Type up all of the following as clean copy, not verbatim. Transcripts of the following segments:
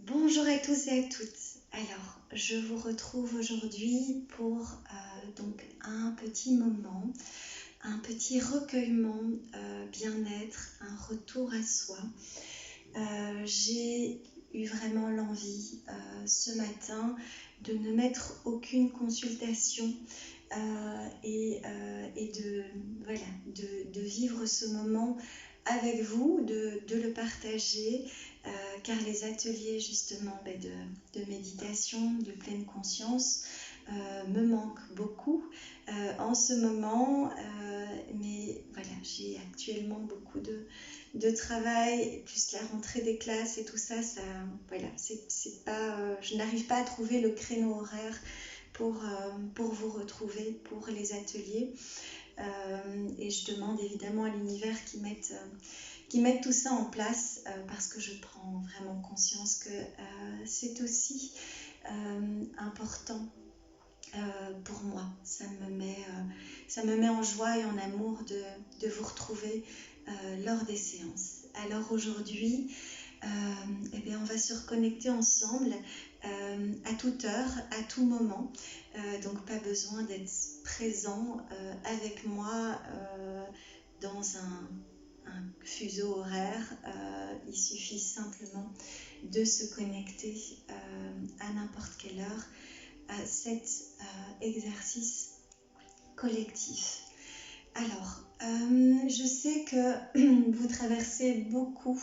Bonjour à tous et à toutes. Alors, je vous retrouve aujourd'hui pour donc un petit moment, un petit recueillement bien-être, un retour à soi. J'ai eu vraiment l'envie ce matin de ne mettre aucune consultation et de vivre ce moment avec vous, de le partager, car les ateliers justement de méditation, de pleine conscience me manquent beaucoup en ce moment, mais voilà, j'ai actuellement beaucoup de travail, plus la rentrée des classes et tout ça, voilà, c'est pas, je n'arrive pas à trouver le créneau horaire pour vous retrouver pour les ateliers. Et je demande évidemment à l'univers qui mette tout ça en place parce que je prends vraiment conscience que c'est aussi important pour moi. Ça me met en joie et en amour de vous retrouver lors des séances. Alors aujourd'hui, eh bien, on va se reconnecter ensemble à toute heure, à tout moment. Donc pas besoin d'être présent avec moi dans un fuseau horaire. Il suffit simplement de se connecter à n'importe quelle heure à cet exercice collectif. Alors, je sais que vous traversez beaucoup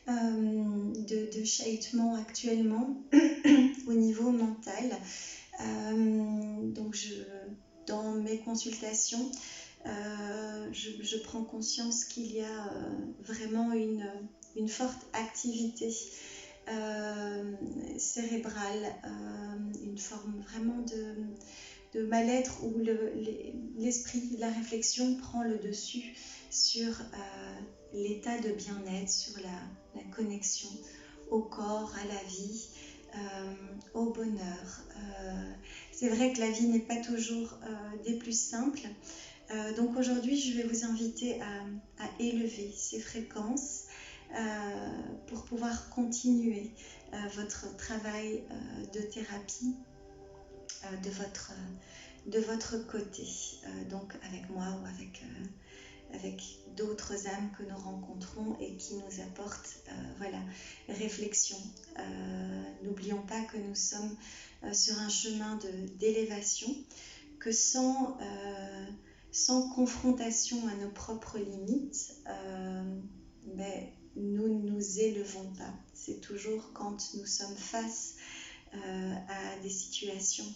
de chahutements actuellement au niveau mental. Donc, dans mes consultations, je prends conscience qu'il y a vraiment une forte activité cérébrale, une forme vraiment de mal-être où l'esprit, la réflexion prend le dessus sur l'état de bien-être, sur la connexion au corps, à la vie, au bonheur. C'est vrai que la vie n'est pas toujours des plus simples. Donc aujourd'hui, je vais vous inviter à élever ces fréquences pour pouvoir continuer votre travail de thérapie de votre côté, donc avec moi ou avec d'autres âmes que nous rencontrons et qui nous apportent voilà, réflexion. N'oublions pas que nous sommes sur un chemin d'élévation, que sans confrontation à nos propres limites, nous ne nous élevons pas. C'est toujours quand nous sommes face à des situations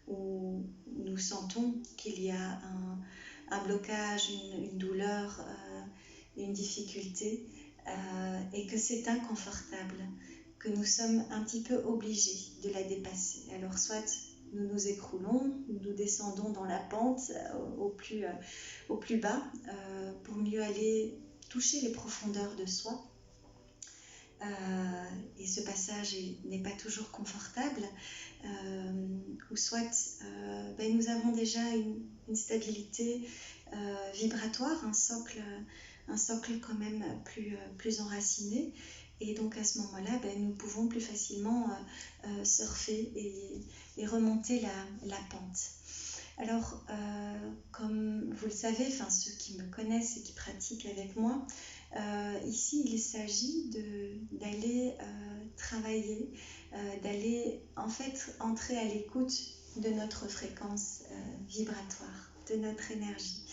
où nous sentons qu'il y a un blocage, une douleur, une difficulté, et que c'est inconfortable, que nous sommes un petit peu obligés de la dépasser. Alors soit nous nous écroulons, nous descendons dans la pente au plus bas pour mieux aller toucher les profondeurs de soi. Et ce passage n'est pas toujours confortable, ou soit nous avons déjà une stabilité vibratoire, un socle quand même plus enraciné, et donc à ce moment-là nous pouvons plus facilement surfer et remonter la pente. Alors comme vous le savez, ceux qui me connaissent et qui pratiquent avec moi, ici il s'agit d'aller travailler, d'aller en fait entrer à l'écoute de notre fréquence vibratoire, de notre énergie.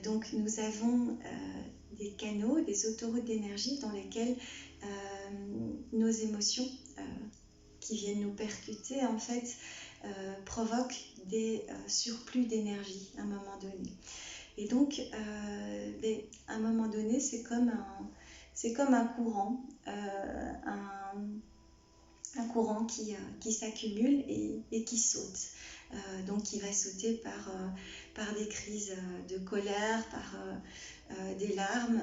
Donc nous avons des canaux, des autoroutes d'énergie dans lesquelles nos émotions qui viennent nous percuter en fait provoquent des surplus d'énergie à un moment donné. Et donc, à un moment donné, c'est comme un courant, un courant qui s'accumule et qui saute. Donc, qui va sauter par des crises de colère, par des larmes,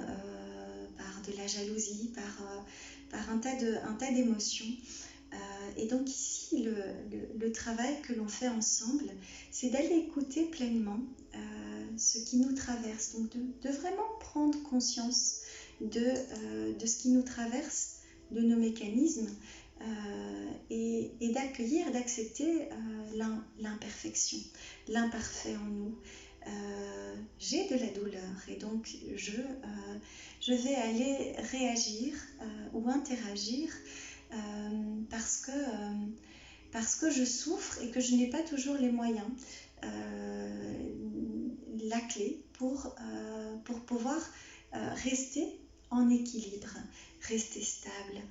par de la jalousie, par un tas d'émotions. Et donc ici, le travail que l'on fait ensemble, c'est d'aller écouter pleinement ce qui nous traverse. Donc de vraiment prendre conscience de ce qui nous traverse nos mécanismes et d'accueillir, d'accepter l'imperfection, l'imparfait en nous. J'ai de la douleur et donc je vais aller réagir ou interagir parce que je souffre et que je n'ai pas toujours les moyens, la clé pour pouvoir rester en équilibre, rester stable,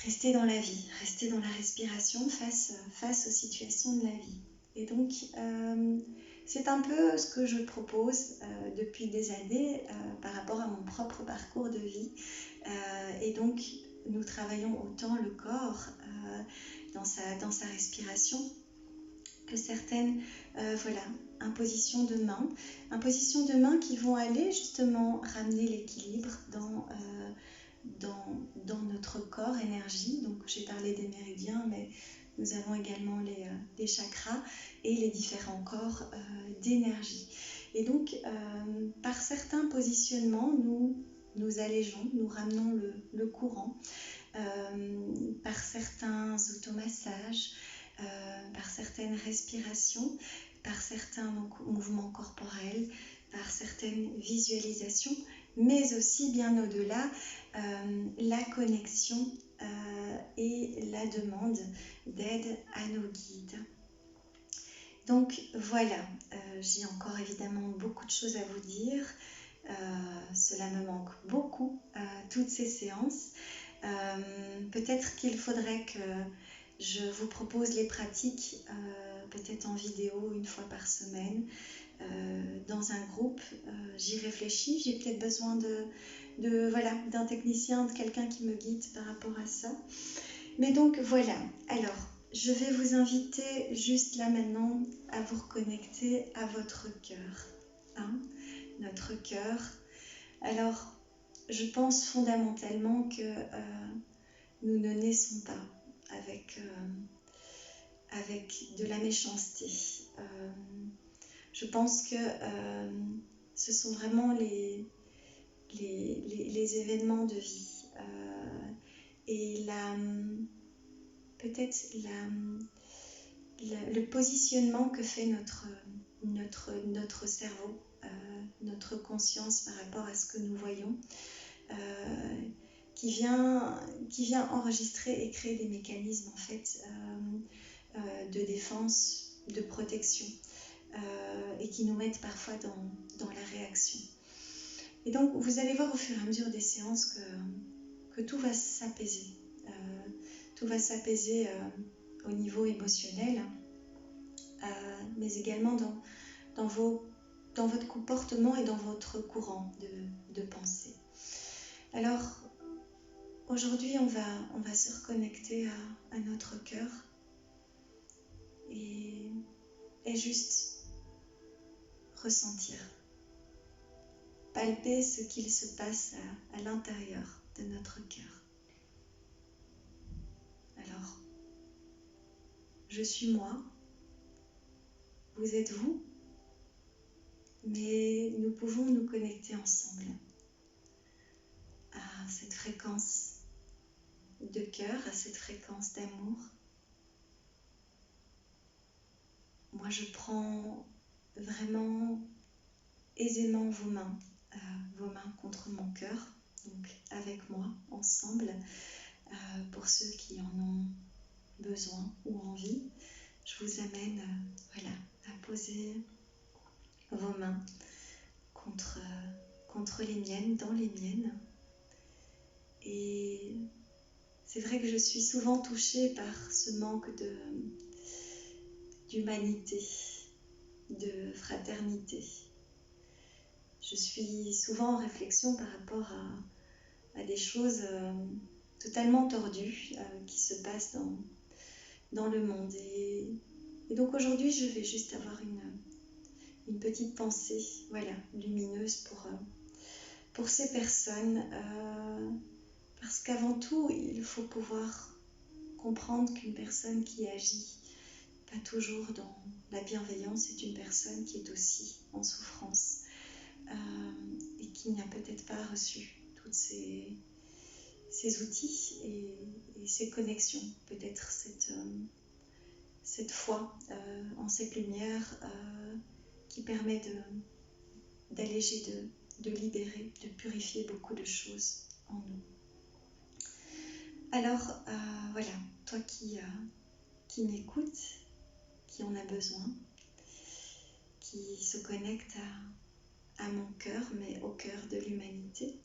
rester dans la vie, rester dans la respiration face aux situations de la vie. Et donc, c'est un peu ce que je propose depuis des années par rapport à mon propre parcours de vie. Et donc, nous travaillons autant le corps dans sa respiration que certaines impositions de mains qui vont aller justement ramener l'équilibre dans notre corps, énergie. Donc j'ai parlé des méridiens, mais nous avons également les chakras et les différents corps d'énergie. Et donc par certains positionnements, nous allégeons, nous ramenons le courant, par certains automassages, par certaines respirations, par certains mouvements corporels, par certaines visualisations, mais aussi bien au-delà, la connexion et la demande d'aide à nos guides. Donc voilà, j'ai encore évidemment beaucoup de choses à vous dire. Cela me manque beaucoup, toutes ces séances. Peut-être qu'il faudrait que je vous propose les pratiques, peut-être en vidéo une fois par semaine, dans un groupe. J'y réfléchis, j'ai peut-être besoin d'un technicien, de quelqu'un qui me guide par rapport à ça. Mais donc voilà, alors je vais vous inviter juste là maintenant à vous reconnecter à votre cœur, notre cœur. Alors, je pense fondamentalement que nous ne naissons pas avec de la méchanceté. Je pense que ce sont vraiment les événements de vie et peut-être le positionnement que fait notre cerveau, notre conscience par rapport à ce que nous voyons, qui vient enregistrer et créer des mécanismes en fait de défense, de protection, et qui nous mettent parfois dans la réaction. Et donc vous allez voir au fur et à mesure des séances que tout va s'apaiser. Tout va s'apaiser au niveau émotionnel, mais également dans votre comportement et dans votre courant de pensée. Alors, aujourd'hui, on va se reconnecter à notre cœur et juste ressentir, palper ce qu'il se passe à l'intérieur de notre cœur. Alors, je suis moi, vous êtes vous, mais nous pouvons nous connecter ensemble à cette fréquence de cœur, à cette fréquence d'amour. Moi, je prends vraiment aisément vos mains contre mon cœur, donc avec moi, ensemble, pour ceux qui en ont besoin ou envie. Je vous amène à poser vos mains contre les miennes, dans les miennes. Et c'est vrai que je suis souvent touchée par ce manque d'humanité, de fraternité. Je suis souvent en réflexion par rapport à des choses totalement tordues qui se passent dans le monde. Et donc aujourd'hui, je vais juste avoir une petite pensée lumineuse pour ces personnes. Parce qu'avant tout, il faut pouvoir comprendre qu'une personne qui agit pas toujours dans la bienveillance est une personne qui est aussi en souffrance et qui n'a peut-être pas reçu toutes ces ces outils et ces connexions, peut-être cette foi en cette lumière qui permet d'alléger, de libérer, de purifier beaucoup de choses en nous. Alors voilà, toi qui m'écoutes, qui en a besoin, qui se connecte à mon cœur, mais au cœur de l'humanité,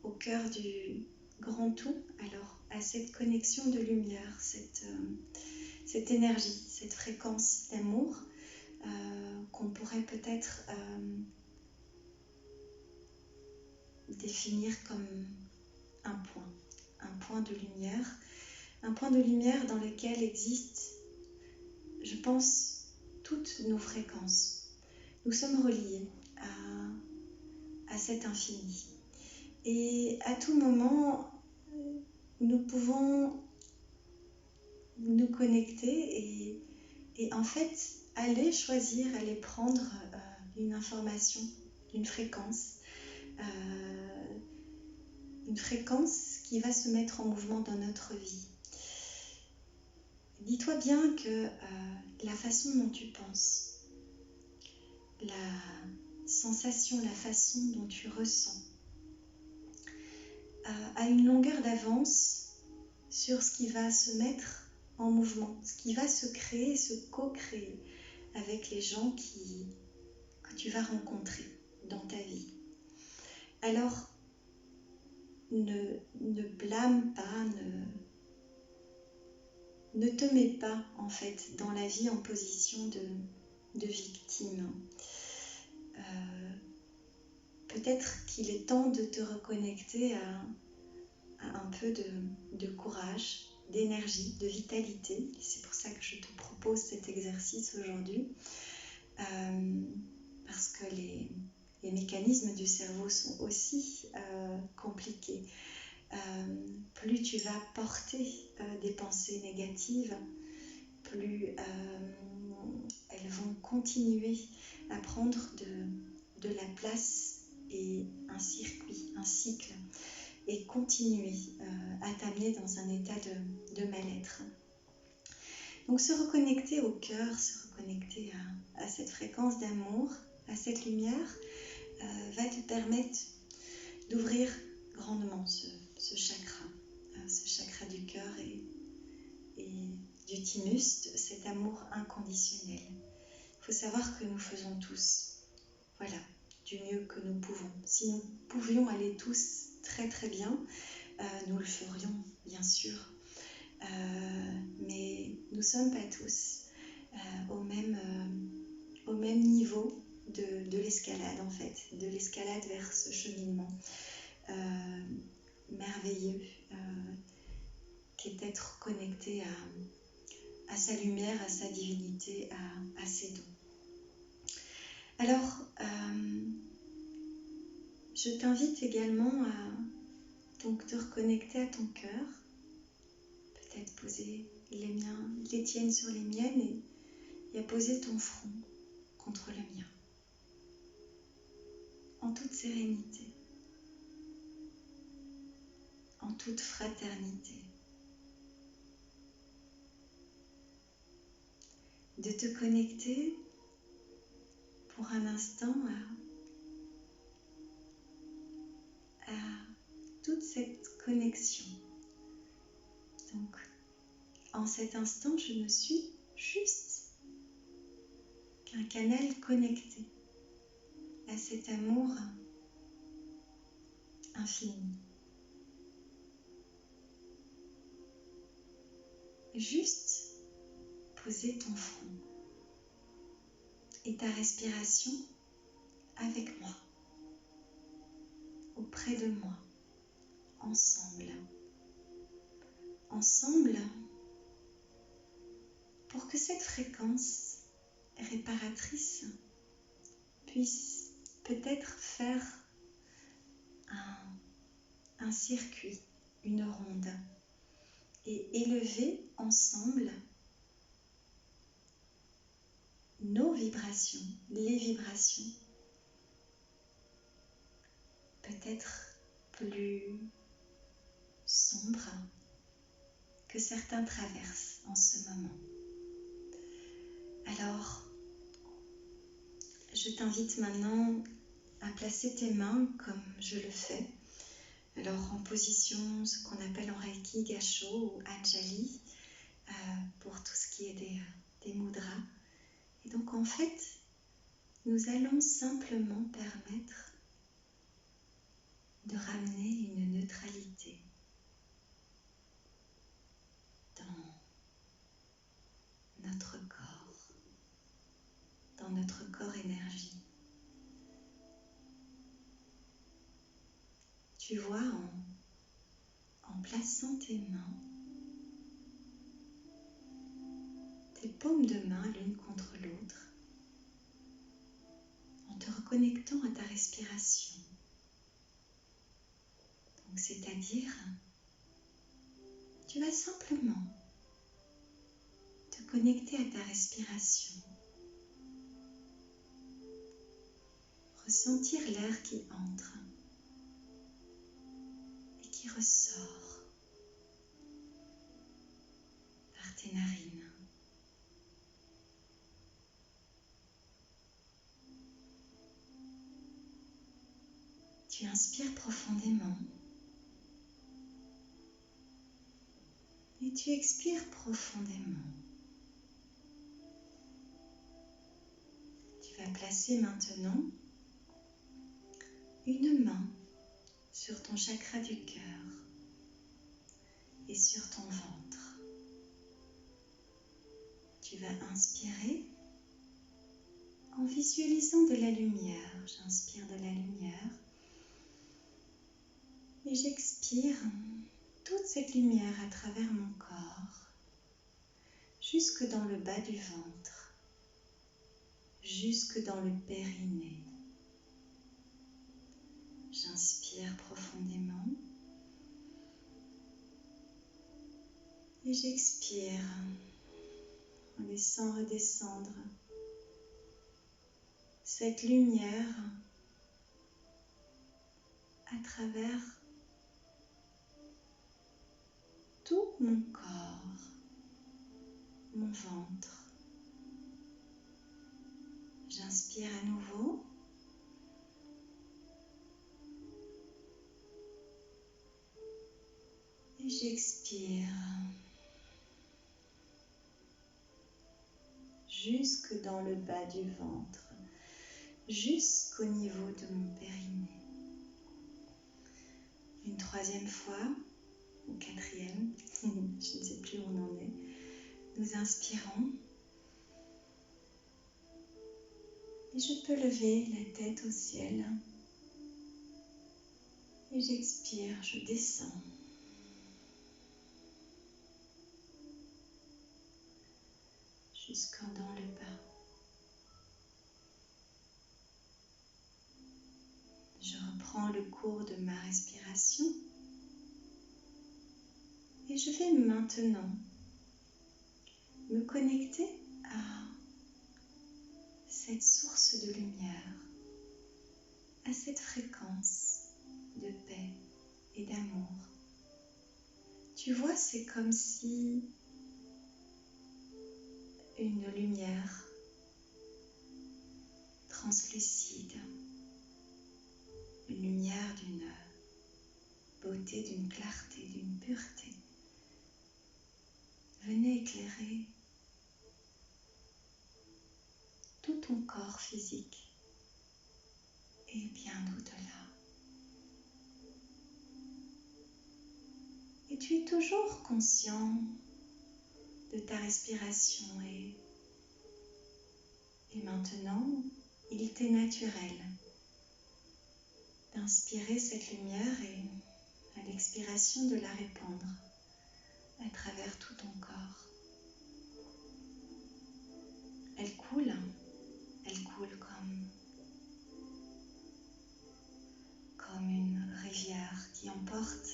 au cœur du grand tout, alors à cette connexion de lumière, cette énergie, cette fréquence d'amour qu'on pourrait peut-être définir comme un point de lumière dans lequel existent, je pense, toutes nos fréquences. Nous sommes reliés à cet infini. Et à tout moment, nous pouvons nous connecter et en fait aller choisir, aller prendre une information, une fréquence qui va se mettre en mouvement dans notre vie. Dis-toi bien que la façon dont tu penses, la sensation, la façon dont tu ressens a une longueur d'avance sur ce qui va se mettre en mouvement, ce qui va se créer, se co-créer avec les gens que tu vas rencontrer dans ta vie. Alors, ne blâme pas, ne te mets pas en fait dans la vie en position de victime. Peut-être qu'il est temps de te reconnecter à un peu de courage, d'énergie, de vitalité. C'est pour ça que je te propose cet exercice aujourd'hui. Parce que les mécanismes du cerveau sont aussi compliqués. Plus tu vas porter des pensées négatives, plus elles vont continuer à prendre de la place et un circuit, un cycle, et continuer à t'amener dans un état de mal-être. Donc se reconnecter au cœur, se reconnecter à cette fréquence d'amour, à cette lumière, va te permettre d'ouvrir grandement ce chakra du cœur et du thymus, cet amour inconditionnel. Il faut savoir que nous faisons tous, voilà, du mieux que nous pouvons. Si nous pouvions aller tous très très bien, nous le ferions bien sûr, mais nous ne sommes pas tous au même niveau de l'escalade en fait, de l'escalade vers ce cheminement merveilleux qui est d'être connecté à sa lumière, à sa divinité, à ses dons. Alors, je t'invite également à donc te reconnecter à ton cœur, peut-être poser les tiennes sur les miennes et à poser ton front contre le mien, en toute sérénité, en toute fraternité. De te connecter pour un instant à toute cette connexion. Donc, en cet instant, je ne suis juste qu'un canal connecté à cet amour infini. Juste poser ton front et ta respiration avec moi, auprès de moi, ensemble. Ensemble, pour que cette fréquence réparatrice puisse peut-être faire un circuit, une ronde, et élever ensemble nos vibrations, les vibrations, peut-être plus sombres que certains traversent en ce moment. Alors, je t'invite maintenant à placer tes mains comme je le fais. Alors en position, ce qu'on appelle en Reiki, Gassho ou Anjali, pour tout ce qui est des mudras. Et donc en fait, nous allons simplement permettre de ramener une neutralité dans notre corps énergie. Tu vois, en plaçant tes mains, tes paumes de main l'une contre l'autre, en te reconnectant à ta respiration. Donc, c'est-à-dire, tu vas simplement te connecter à ta respiration, ressentir l'air qui entre et qui ressort par tes narines. Tu inspires profondément et tu expires profondément. Tu vas placer maintenant une main sur ton chakra du cœur et sur ton ventre. Tu vas inspirer en visualisant de la lumière. J'inspire de la lumière et j'expire toute cette lumière à travers mon corps jusque dans le bas du ventre, jusque dans le périnée. J'inspire profondément et j'expire en laissant redescendre cette lumière à travers tout mon corps, mon ventre. J'inspire à nouveau. Et j'expire jusque dans le bas du ventre, jusqu'au niveau de mon périnée. Une troisième fois, ou quatrième, je ne sais plus où on en est. Nous inspirons. Et je peux lever la tête au ciel. Et j'expire, je descends. Jusqu'en dans le bas. Je reprends le cours de ma respiration. Et je vais maintenant me connecter à cette source de lumière, à cette fréquence de paix et d'amour. Tu vois, c'est comme si une lumière translucide, une lumière d'une beauté, d'une clarté, d'une pureté, venait éclairer tout ton corps physique et bien au-delà. Et tu es toujours conscient de ta respiration et maintenant, il t'est naturel d'inspirer cette lumière et à l'expiration de la répandre à travers tout ton corps. Elle coule comme une rivière qui emporte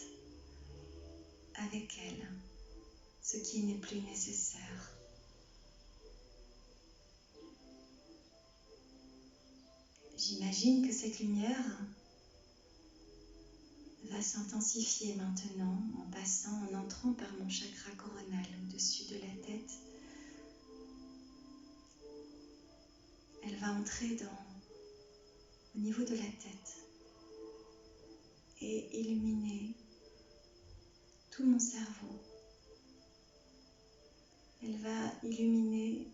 avec elle ce qui n'est plus nécessaire. J'imagine que cette lumière va s'intensifier maintenant en entrant par mon chakra coronal au-dessus de la tête. Elle va entrer au niveau de la tête et illuminer tout mon cerveau. Elle va illuminer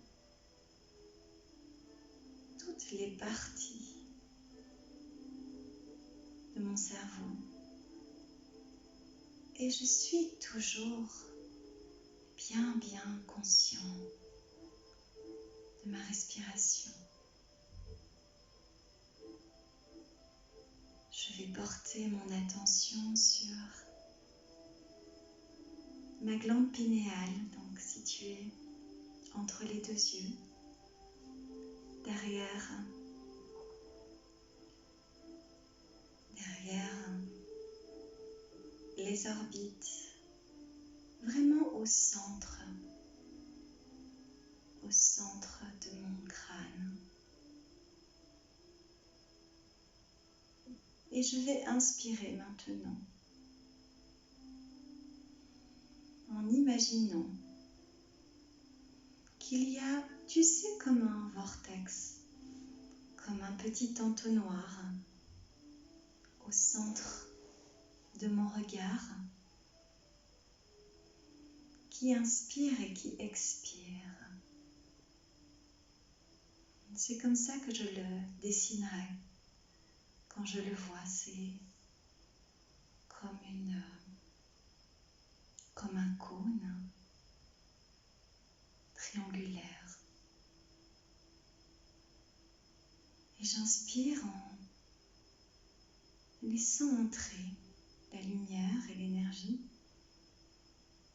toutes les parties de mon cerveau. Et je suis toujours bien conscient de ma respiration. Je vais porter mon attention sur ma glande pinéale, donc située entre les deux yeux, derrière les orbites, vraiment au centre de mon crâne. Et je vais inspirer maintenant en imaginant qu'il y a, tu sais, comme un vortex, comme un petit entonnoir au centre de mon regard qui inspire et qui expire. C'est comme ça que je le dessinerai quand je le vois. C'est comme un cône triangulaire. Et j'inspire en laissant entrer la lumière et l'énergie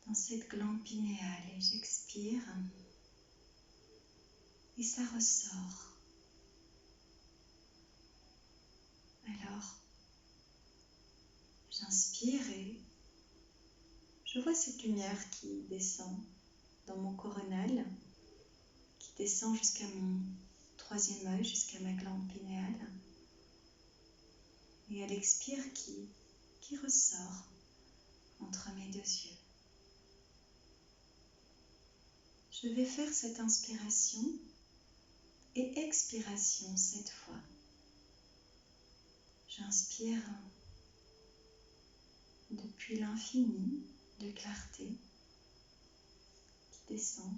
dans cette glande pinéale et j'expire et ça ressort. Alors, j'inspire et je vois cette lumière qui descend dans mon coronal, qui descend jusqu'à mon troisième œil, jusqu'à ma glande pinéale. Et elle expire qui ressort entre mes deux yeux. Je vais faire cette inspiration et expiration cette fois. J'inspire depuis l'infini de clarté qui descend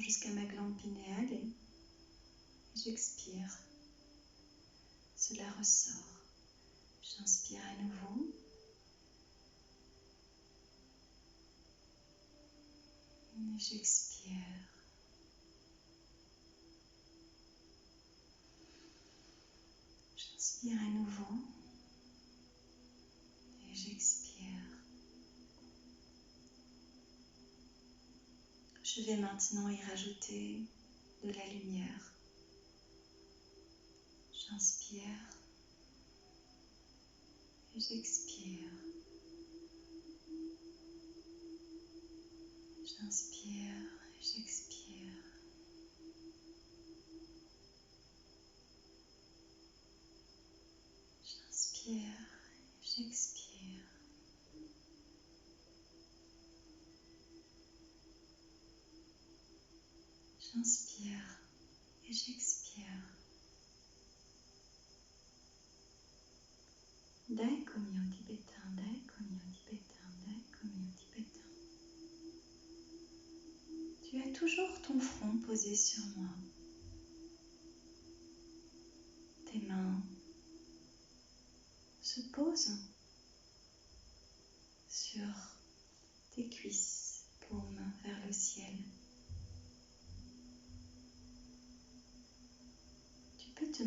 jusqu'à ma glande pinéale et j'expire. Cela ressort. J'inspire à nouveau. Et j'expire. J'inspire à nouveau. Et j'expire. Je vais maintenant y rajouter de la lumière. J'inspire et j'expire. J'inspire et j'expire. J'inspire et j'expire. J'inspire et j'expire. Dai Komyo tibétain, Dai Komyo tibétain, Dai Komyo tibétain. Tu as toujours ton front posé sur moi. Tes mains se posent sur tes cuisses, paumes vers le ciel. Tu peux te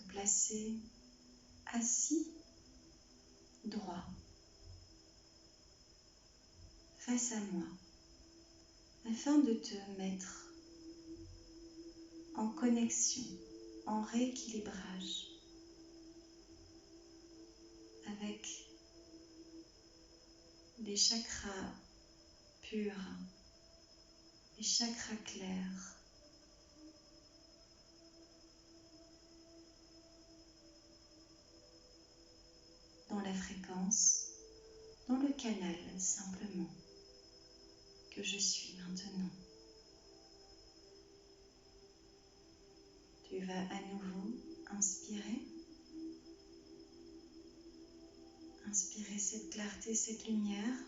placer assis, droit, face à moi, afin de te mettre en connexion, en rééquilibrage avec les chakras purs, les chakras clairs. la fréquence, dans le canal simplement que je suis maintenant. Tu vas à nouveau inspirer. Inspirer cette clarté, cette lumière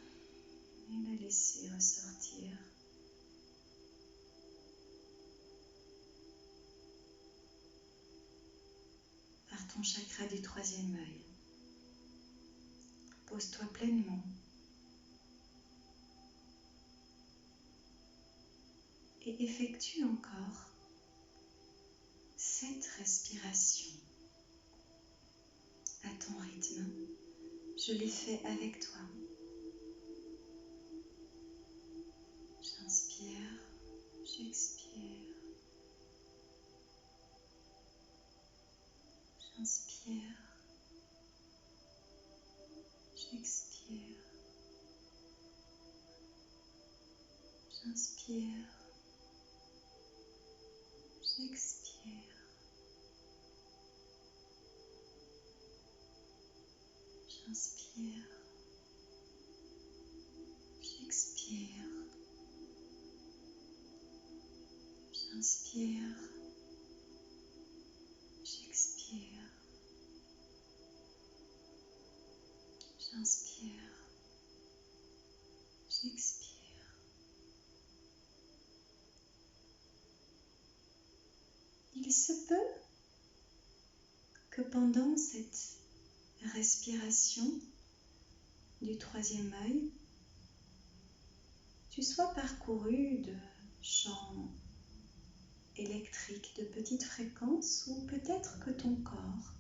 et la laisser ressortir. Par ton chakra du troisième œil. Pose-toi pleinement. Et effectue encore 7 respirations à ton rythme. Je les fais avec toi. J'inspire, j'expire. J'inspire, j'expire. J'inspire, j'expire. J'inspire, j'expire. J'inspire, j'expire. J'inspire, j'expire. Il se peut que pendant cette respiration du troisième œil, tu sois parcouru de champs électriques de petite fréquence ou peut-être que ton corps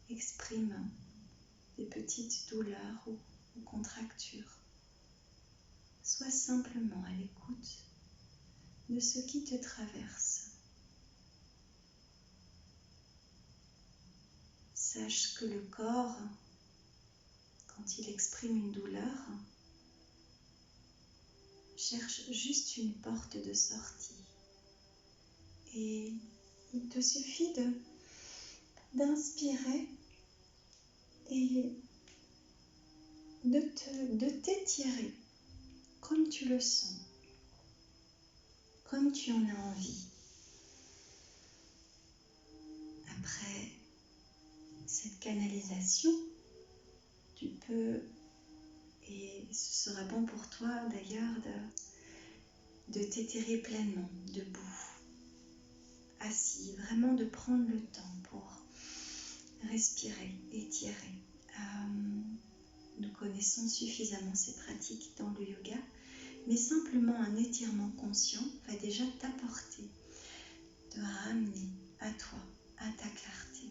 exprime des petites douleurs ou contractures. Sois simplement à l'écoute de ce qui te traverse. Sache que le corps, quand il exprime une douleur, cherche juste une porte de sortie. Et il te suffit d'inspirer et de t'étirer comme tu le sens, comme tu en as envie. Après cette canalisation, tu peux, et ce sera bon pour toi d'ailleurs, de t'étirer pleinement, debout, assis, vraiment de prendre le temps pour respirer, étirer. Nous connaissons suffisamment ces pratiques dans le yoga, mais simplement un étirement conscient va déjà t'apporter, te ramener à toi, à ta clarté.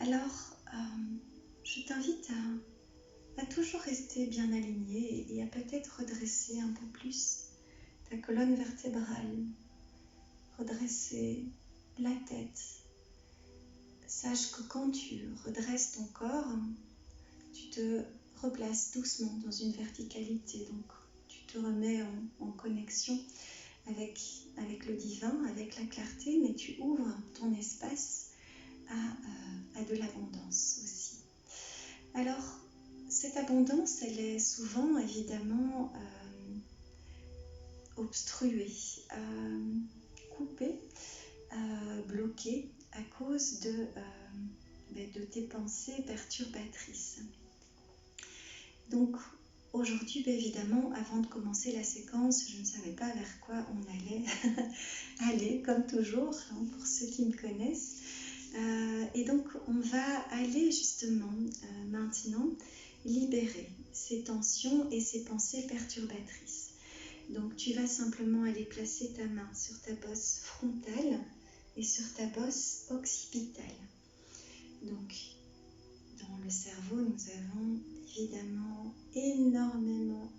Alors, je t'invite à toujours rester bien aligné et à peut-être redresser un peu plus ta colonne vertébrale, redresser la tête. Sache que quand tu redresses ton corps, tu te replaces doucement dans une verticalité, donc tu te remets en connexion avec le divin, avec la clarté, mais tu ouvres ton espace à de l'abondance aussi. Alors, cette abondance, elle est souvent évidemment obstruée, coupée, bloquée à cause de tes pensées perturbatrices. Donc aujourd'hui, évidemment, avant de commencer la séquence, je ne savais pas vers quoi on allait aller, comme toujours, hein, pour ceux qui me connaissent. Et donc on va aller justement maintenant libérer ces tensions et ces pensées perturbatrices. Donc tu vas simplement aller placer ta main sur ta bosse frontale et sur ta bosse occipitale. Donc dans le cerveau, nous avons évidemment énormément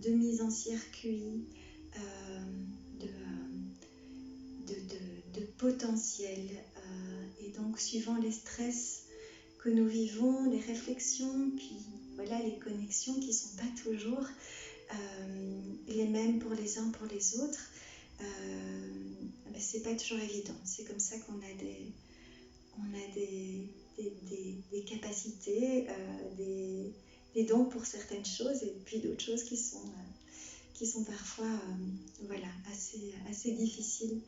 de mise en circuit, de potentiel. Et donc suivant les stress que nous vivons, les réflexions, puis voilà les connexions qui ne sont pas toujours les mêmes pour les uns pour les autres, c'est pas toujours évident. C'est comme ça qu'on on a des capacités, des dons pour certaines choses, et puis d'autres choses qui sont parfois voilà, assez difficiles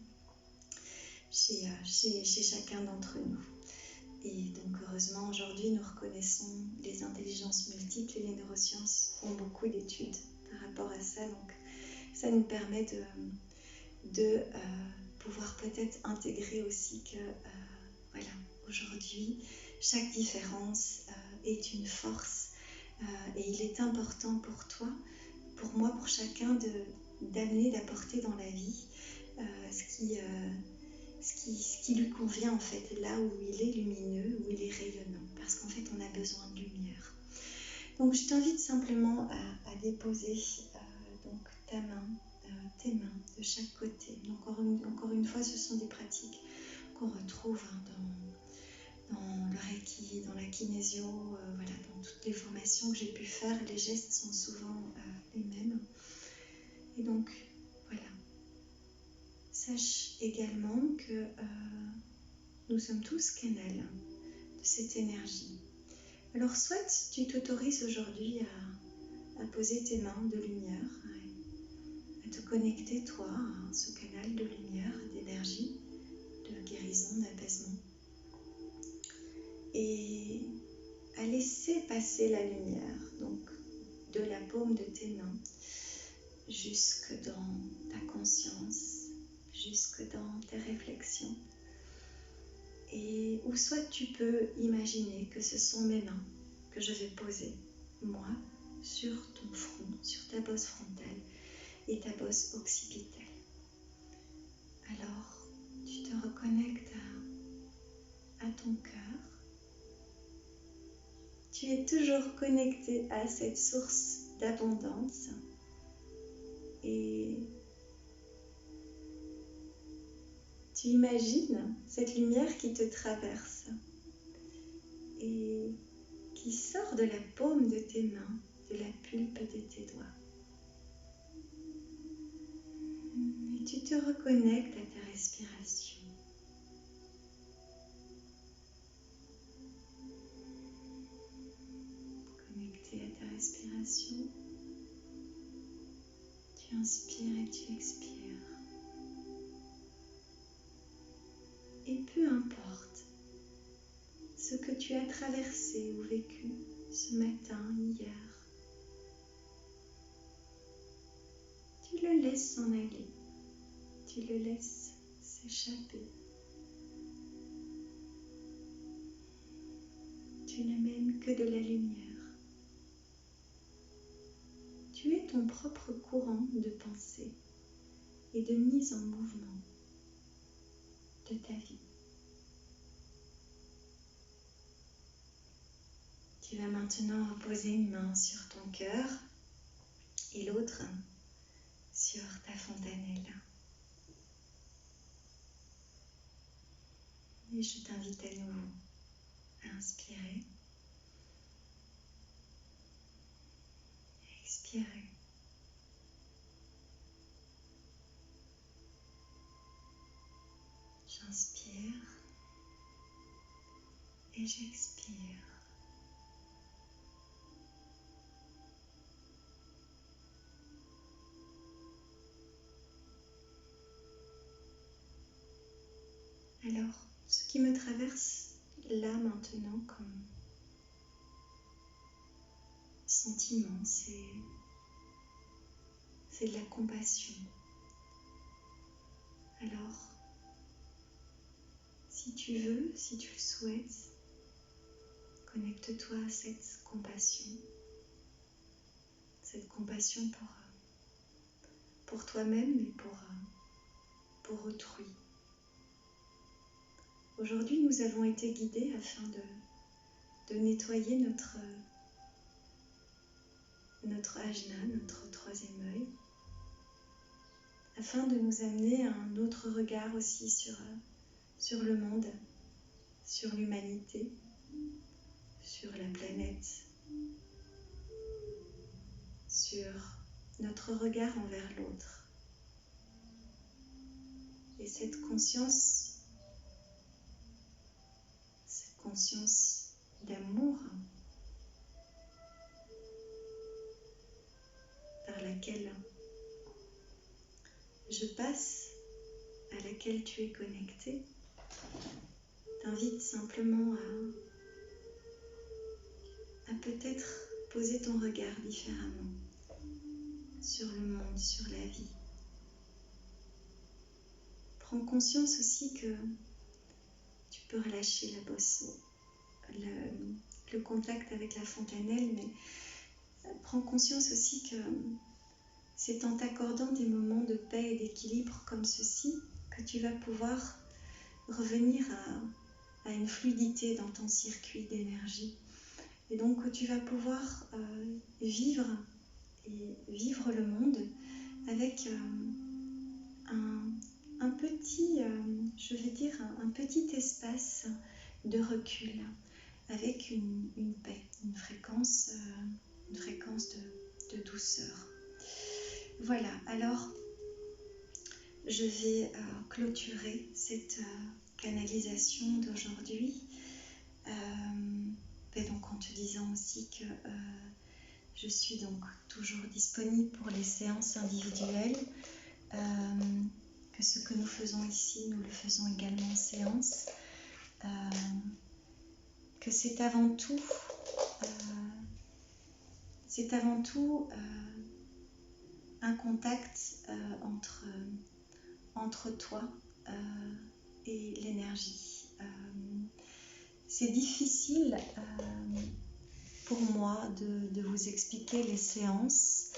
chez chacun d'entre nous. Et donc heureusement aujourd'hui nous reconnaissons les intelligences multiples et les neurosciences ont beaucoup d'études par rapport à ça, donc ça nous permet de pouvoir peut-être intégrer aussi que voilà, aujourd'hui chaque différence est une force et il est important pour toi, pour moi, pour chacun d'amener, d'apporter dans la vie ce qui lui convient en fait, là où il est lumineux, où il est rayonnant, parce qu'en fait on a besoin de lumière. Donc je t'invite simplement à déposer donc tes mains de chaque côté. Donc encore une fois, ce sont des pratiques qu'on retrouve dans le Reiki, dans la kinésio, voilà, dans toutes les formations que j'ai pu faire, les gestes sont souvent les mêmes. Et donc voilà. Sache également que nous sommes tous canals de cette énergie. Alors soit tu t'autorises aujourd'hui à poser tes mains de lumière, à te connecter toi à ce canal de lumière, d'énergie, de guérison, d'apaisement, et à laisser passer la lumière, donc de la paume de tes mains jusque dans ta conscience, jusque dans tes réflexions. Et ou soit tu peux imaginer que ce sont mes mains que je vais poser, moi, sur ton front, sur ta bosse frontale et ta bosse occipitale. Alors, tu te reconnectes à ton cœur. Tu es toujours connecté à cette source d'abondance et tu imagines cette lumière qui te traverse et qui sort de la paume de tes mains, de la pulpe de tes doigts. Et tu te reconnectes à ta respiration. Connecté à ta respiration, tu inspires et tu expires. Et peu importe ce que tu as traversé ou vécu ce matin, hier, tu le laisses s'en aller, tu le laisses s'échapper. Tu n'amènes que de la lumière. Tu es ton propre courant de pensée et de mise en mouvement de ta vie. Tu vas maintenant reposer une main sur ton cœur et l'autre sur ta fontanelle. Et je t'invite à nouveau à inspirer, à expirer. J'inspire et j'expire. Alors, ce qui me traverse là maintenant comme sentiment, c'est de la compassion. Alors, si tu veux, si tu le souhaites, connecte-toi à cette compassion pour toi-même et pour autrui. Aujourd'hui, nous avons été guidés afin de nettoyer notre ajna, notre troisième œil, afin de nous amener à un autre regard aussi sur le monde, sur l'humanité, sur la planète, sur notre regard envers l'autre. Et cette conscience conscience d'amour par laquelle je passe, à laquelle tu es connecté, t'invite simplement à peut-être poser ton regard différemment sur le monde, sur la vie. Prends conscience aussi que tu peux relâcher la bosse, le contact avec la fontanelle, mais prends conscience aussi que c'est en t'accordant des moments de paix et d'équilibre comme ceci que tu vas pouvoir revenir à une fluidité dans ton circuit d'énergie. Et donc tu vas pouvoir vivre le monde avec un petit, je vais dire, un petit espace de recul, avec une paix, une fréquence de douceur. Voilà, alors je vais clôturer cette canalisation d'aujourd'hui, donc en te disant aussi que je suis donc toujours disponible pour les séances individuelles, que ce que nous faisons ici, nous le faisons également en séance, que c'est avant tout un contact entre toi et l'énergie. C'est difficile pour moi de vous expliquer les séances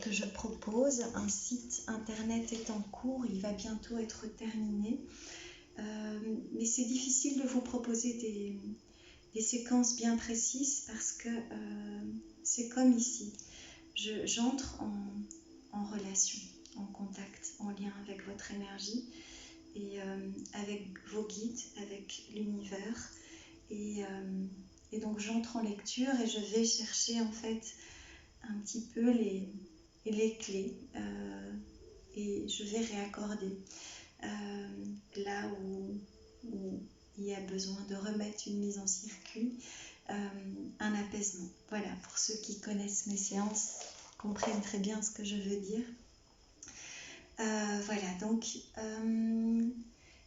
que je propose. Un site internet est en cours, il va bientôt être terminé, mais c'est difficile de vous proposer des séquences bien précises parce que c'est comme ici, j'entre en relation, en contact, en lien avec votre énergie et avec vos guides, avec l'univers, et donc j'entre en lecture et je vais chercher en fait un petit peu les clés et je vais réaccorder là où il y a besoin de remettre une mise en circuit, un apaisement. Voilà, pour ceux qui connaissent mes séances, comprennent très bien ce que je veux dire. Voilà, donc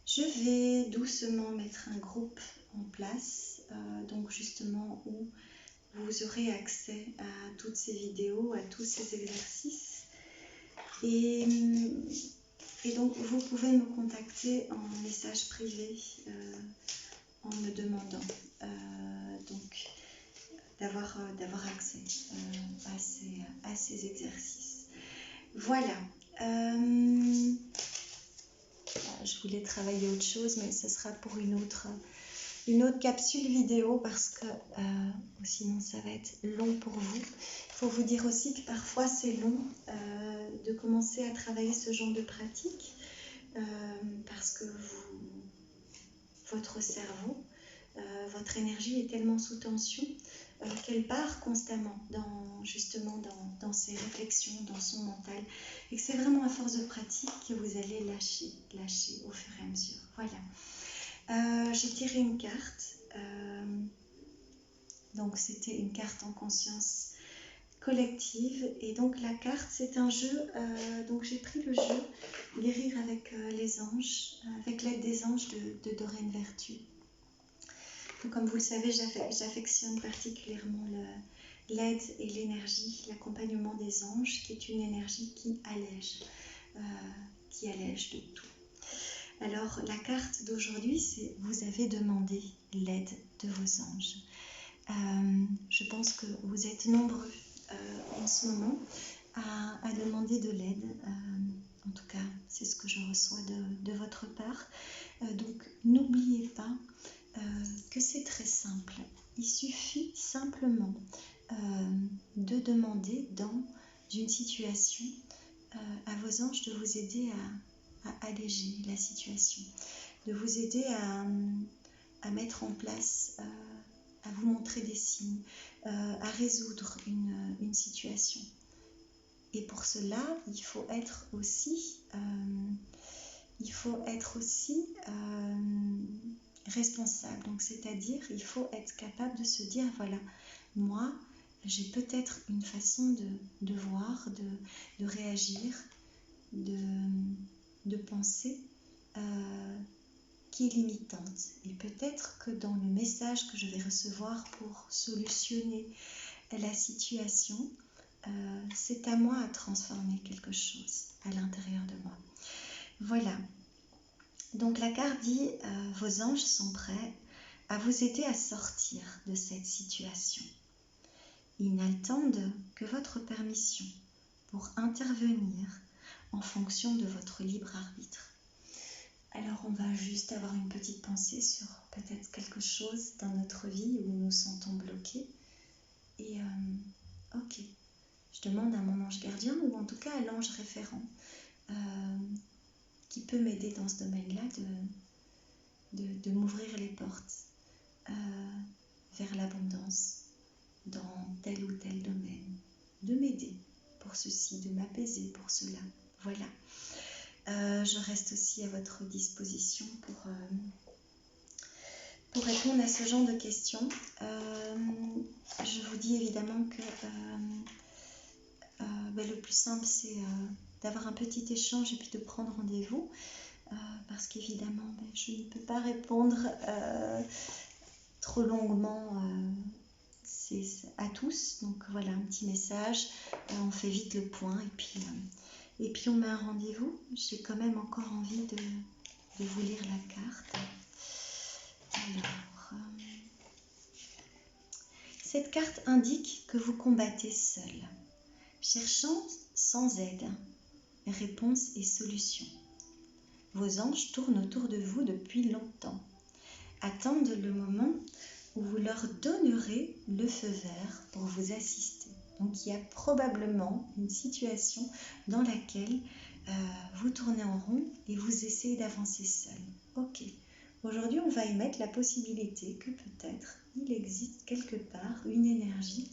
je vais doucement mettre un groupe en place, donc justement où vous aurez accès à toutes ces vidéos, à tous ces exercices. Et donc vous pouvez me contacter en message privé en me demandant donc d'avoir accès à ces exercices. Voilà. Je voulais travailler autre chose, mais ce sera pour une autre capsule vidéo parce que sinon ça va être long pour vous. Il faut vous dire aussi que parfois c'est long de commencer à travailler ce genre de pratique parce que votre cerveau, votre énergie est tellement sous tension qu'elle part constamment dans ses réflexions, dans son mental, et que c'est vraiment à force de pratique que vous allez lâcher au fur et à mesure. Voilà. J'ai tiré une carte, donc c'était une carte en conscience collective, et donc la carte c'est un jeu, donc j'ai pris le jeu Guérir avec les anges, avec l'aide des anges de Doreen Virtue. Donc, comme vous le savez, j'affectionne particulièrement l'aide et l'énergie, l'accompagnement des anges, qui est une énergie qui allège de tout. Alors, la carte d'aujourd'hui, c'est « Vous avez demandé l'aide de vos anges ». Je pense que vous êtes nombreux en ce moment à demander de l'aide. En tout cas, c'est ce que je reçois de votre part. Donc, n'oubliez pas que c'est très simple. Il suffit simplement de demander dans une situation à vos anges de vous aider à alléger la situation, de vous aider à mettre en place, à vous montrer des signes, à résoudre une situation. Et pour cela, il faut être aussi responsable. Donc c'est-à-dire, il faut être capable de se dire, voilà, moi, j'ai peut-être une façon de voir, de réagir, de penser qui est limitante. Et peut-être que dans le message que je vais recevoir pour solutionner la situation, c'est à moi à transformer quelque chose à l'intérieur de moi. Voilà. Donc la carte dit, vos anges sont prêts à vous aider à sortir de cette situation. Ils n'attendent que votre permission pour intervenir en fonction de votre libre arbitre. Alors on va juste avoir une petite pensée sur peut-être quelque chose dans notre vie où nous nous sentons bloqués. Et ok, je demande à mon ange gardien ou en tout cas à l'ange référent qui peut m'aider dans ce domaine-là de m'ouvrir les portes vers l'abondance dans tel ou tel domaine, de m'aider pour ceci, de m'apaiser pour cela. Voilà. Je reste aussi à votre disposition pour répondre à ce genre de questions. Je vous dis évidemment que le plus simple, c'est d'avoir un petit échange et puis de prendre rendez-vous. Parce qu'évidemment, je ne peux pas répondre trop longuement à tous. Donc voilà, un petit message, on fait vite le point et puis on met un rendez-vous. J'ai quand même encore envie de vous lire la carte. Alors, cette carte indique que vous combattez seul, cherchant sans aide, réponse et solution. Vos anges tournent autour de vous depuis longtemps, attendent le moment où vous leur donnerez le feu vert pour vous assister. Donc il y a probablement une situation dans laquelle vous tournez en rond et vous essayez d'avancer seul. Ok, aujourd'hui on va émettre la possibilité que peut-être il existe quelque part une énergie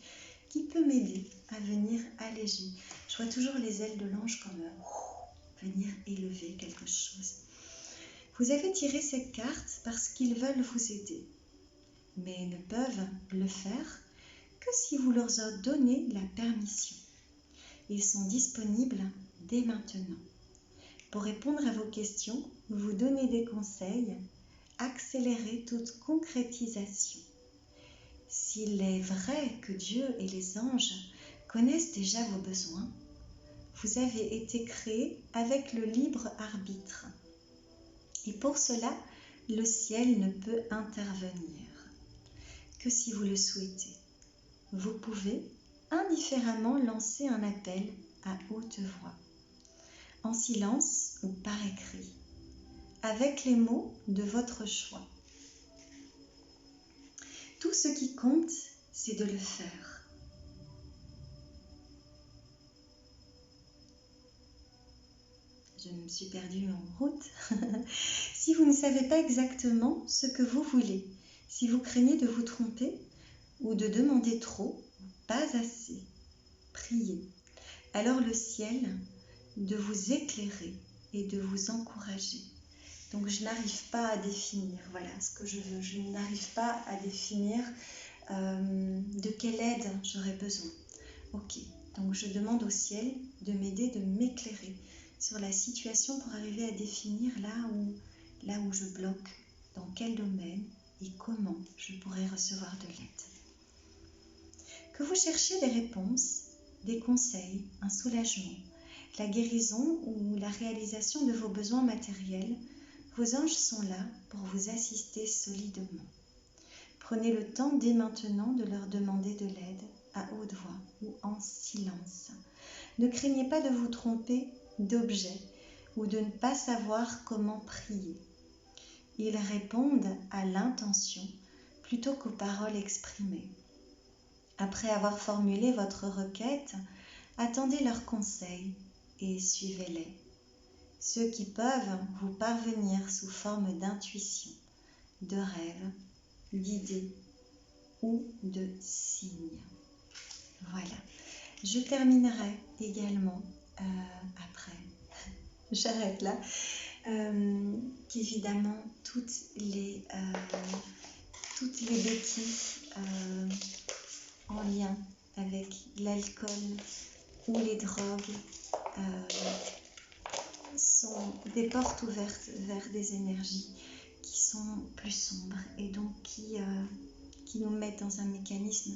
qui peut m'aider à venir alléger. Je vois toujours les ailes de l'ange comme venir élever quelque chose. Vous avez tiré cette carte parce qu'ils veulent vous aider, mais ne peuvent le faire que si vous leur donnez la permission. Ils sont disponibles dès maintenant. Pour répondre à vos questions, vous donner des conseils, accélérer toute concrétisation. S'il est vrai que Dieu et les anges connaissent déjà vos besoins, vous avez été créé avec le libre arbitre. Et pour cela, le ciel ne peut intervenir que si vous le souhaitez. Vous pouvez indifféremment lancer un appel à haute voix, en silence ou par écrit, avec les mots de votre choix. Tout ce qui compte, c'est de le faire. Je me suis perdue en route. Si vous ne savez pas exactement ce que vous voulez, si vous craignez de vous tromper ou de demander trop, pas assez, priez. Alors le ciel de vous éclairer et de vous encourager. Donc je n'arrive pas à définir, voilà ce que je veux. Je n'arrive pas à définir de quelle aide j'aurais besoin. Ok, donc je demande au ciel de m'aider, de m'éclairer sur la situation pour arriver à définir là où je bloque, dans quel domaine et comment je pourrais recevoir de l'aide. Que vous cherchiez des réponses, des conseils, un soulagement, la guérison ou la réalisation de vos besoins matériels, vos anges sont là pour vous assister solidement. Prenez le temps dès maintenant de leur demander de l'aide à haute voix ou en silence. Ne craignez pas de vous tromper d'objet ou de ne pas savoir comment prier. Ils répondent à l'intention plutôt qu'aux paroles exprimées. Après avoir formulé votre requête, attendez leurs conseils et suivez-les. Ceux qui peuvent vous parvenir sous forme d'intuition, de rêve, d'idées ou de signes. Voilà. Je terminerai également après. J'arrête là. Qu'évidemment, toutes les bêtises en lien avec l'alcool ou les drogues sont des portes ouvertes vers des énergies qui sont plus sombres et donc qui nous mettent dans un mécanisme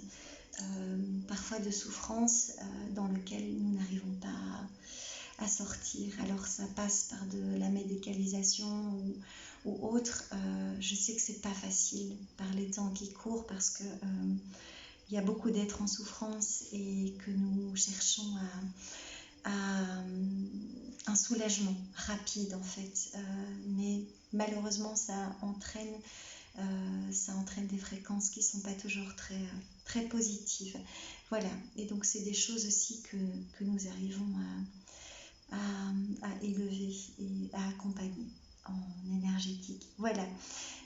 parfois de souffrance dans lequel nous n'arrivons pas à sortir. Alors ça passe par de la médicalisation ou autre. Je sais que c'est pas facile par les temps qui courent parce que il y a beaucoup d'êtres en souffrance et que nous cherchons à un soulagement rapide en fait. Mais malheureusement ça entraîne des fréquences qui ne sont pas toujours très positives. Voilà, et donc c'est des choses aussi que nous arrivons à élever et à accompagner en énergétique. Voilà,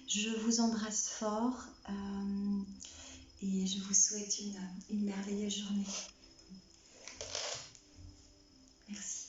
je vous embrasse fort et je vous souhaite une merveilleuse journée. Merci.